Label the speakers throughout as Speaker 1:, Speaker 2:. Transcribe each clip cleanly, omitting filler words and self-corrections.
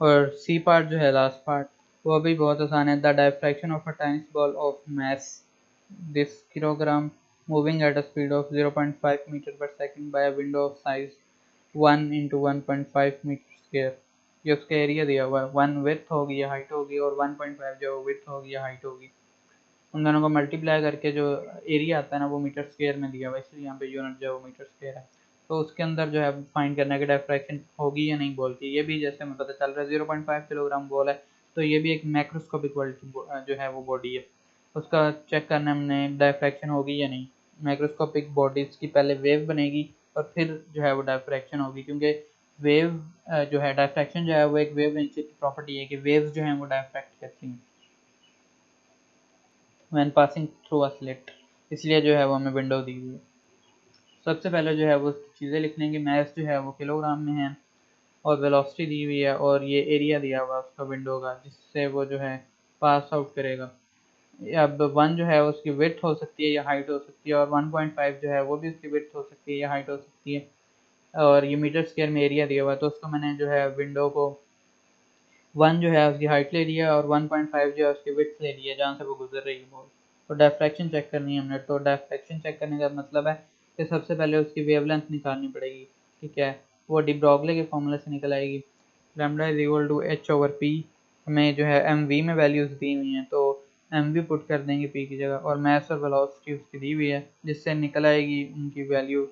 Speaker 1: और C part जो है लास्ट पार्ट वो भी बहुत आसान है। The diffraction of a tennis ball of mass this kilogram moving at a speed of 0.5 meter per second by a window of size 1 into 1.5 metre square. ये उसका एरिया दिया हुआ है, 1 विड्थ होगी या हाइट होगी और 1.5 जो विड्थ होगी या हाइट होगी, उन दोनों को मल्टीप्लाई करके जो एरिया आता है ना वो मीटर स्क्वायर में दिया हुआ है, इसलिए यहाँ पे यूनिट जो है वो मीटर स्क्वायर है। तो उसके अंदर जो है फाइंड करना है कि डायफ्रैक्शन होगी या नहीं बॉल की। ये भी जैसे हमें पता चल रहा है 0.5 किलोग्राम बॉल है, तो ये भी एक मैक्रोस्कोपिक जो है वो बॉडी है, उसका चेक करना है हमने डायफ्रैक्शन होगी या नहीं। मैक्रोस्कोपिक बॉडीज की पहले वेव बनेगी और फिर जो है वो डायफ्रैक्शन होगी, क्योंकि वेव जो है डायफ्रैक्शन जो है वो एक वेव नेचर की प्रॉपर्टी है कि वेव्स जो हैं वो डायफ्रैक्ट करती हैं when passing through a slit, इसलिए जो है वो हमें विंडो दी हुई है। सबसे पहले जो है वो चीज़ें लिख लेंगे। मैथ जो है वो किलोग्राम में है और वेलोसिटी दी हुई है और ये एरिया दिया हुआ है उसका विंडो का, जिससे वो जो है पास आउट करेगा। अब 1 जो है उसकी विड्थ हो सकती है या हाइट हो सकती है, और 1.5 जो है वो भी उसकी विड्थ हो सकती है या हाइट हो सकती है, और ये मीटर स्क्वायर में एरिया दिया हुआ है। तो उसको मैंने जो है विंडो को 1 जो है उसकी हाइट ले लिया और 1.5 जो है उसकी विड्थ ले लिया जहाँ से वो गुजर रही है बॉल। तो डायफ्रैक्शन चेक करनी है हमने। तो डायफ्रैक्शन चेक करने का मतलब है कि सबसे पहले उसकी वेवलेंथ निकालनी पड़ेगी, ठीक है। वो डी ब्रॉगली के फॉर्मूले से निकल आएगी। Lambda is equal to H over P. हमें जो है एम वी में वैल्यूज दी हुई हैं, तो एम वी पुट कर देंगे पी की जगह, और मैस और वेलोसिटी उसकी दी हुई है, जिससे निकल आएगी उनकी वैल्यू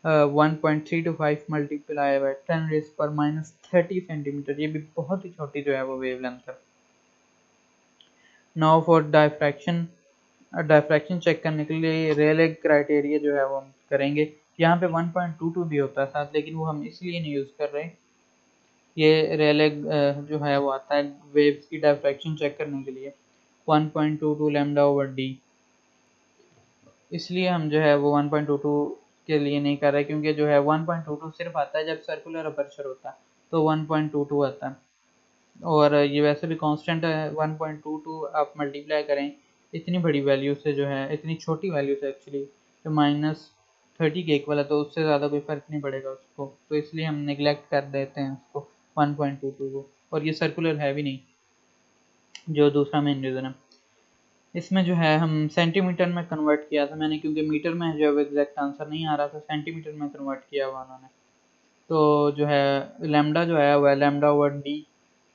Speaker 1: 1.325 मल्टीप्लाई बाय 10 रेज पर माइनस 30 सेंटीमीटर। ये भी बहुत ही छोटी जो है वो वेवलेंथ है। Now for diffraction, diffraction check करने के लिए रेले क्राइटेरिया जो है वो हम करेंगे। यहाँ पे 1.22 भी होता है साथ, लेकिन वो हम इसलिए नहीं यूज़ कर रहे। ये रेले जो है वो आता है वेव्स की डायफ्रैक्शन चेक करने के लिए 1.22 लैम्डा ओवर डी, इसलिए हम जो है वो 1.22 के लिए नहीं कर रहे, क्योंकि जो है 1.22 सिर्फ आता है जब सर्कुलर अपर्चर होता है, तो 1.22 आता है। और ये वैसे भी कांस्टेंट है 1.22, आप मल्टीप्लाई करें इतनी बड़ी वैल्यू से, जो है इतनी छोटी वैल्यू से एक्चुअली, तो -30 के इक्वल है, तो उससे ज़्यादा कोई फ़र्क नहीं पड़ेगा उसको, तो इसलिए हम निगलेक्ट कर देते हैं उसको 1.22 को। और ये सर्कुलर है भी नहीं, जो दूसरा मेन रीज़न है। इसमें जो है हम सेंटीमीटर में कन्वर्ट किया था मैंने, क्योंकि मीटर में जो है एग्जैक्ट आंसर नहीं आ रहा था, सेंटीमीटर में कन्वर्ट किया हुआ उन्होंने। तो जो है लैम्डा जो है वह लैम्डा ओवर डी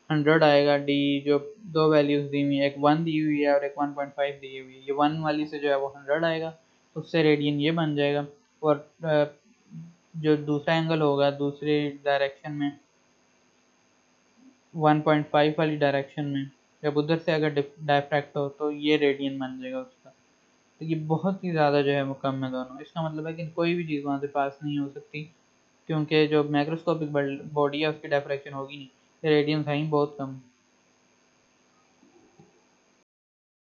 Speaker 1: 100 आएगा। डी जो दो वैल्यूज दी हुई है, एक 1 दी हुई है और एक 1.5 दी हुई है, ये 1 वाली से जो है वो 100 आएगा, तो उससे रेडियन ये बन जाएगा। और जो दूसरा एंगल होगा दूसरी डायरेक्शन में 1.5 वाली डायरेक्शन में, जब उधर से अगर डायफ्रैक्ट हो तो ये रेडियन बन जाएगा उसका। तो ये बहुत ही ज़्यादा जो है वो कम है दोनों। इसका मतलब है कि कोई भी चीज़ वहाँ से पास नहीं हो सकती, क्योंकि जो मैक्रोस्कोपिक बॉडी है उसकी डायफ्रैक्शन होगी नहीं, रेडियंस है ही बहुत कम।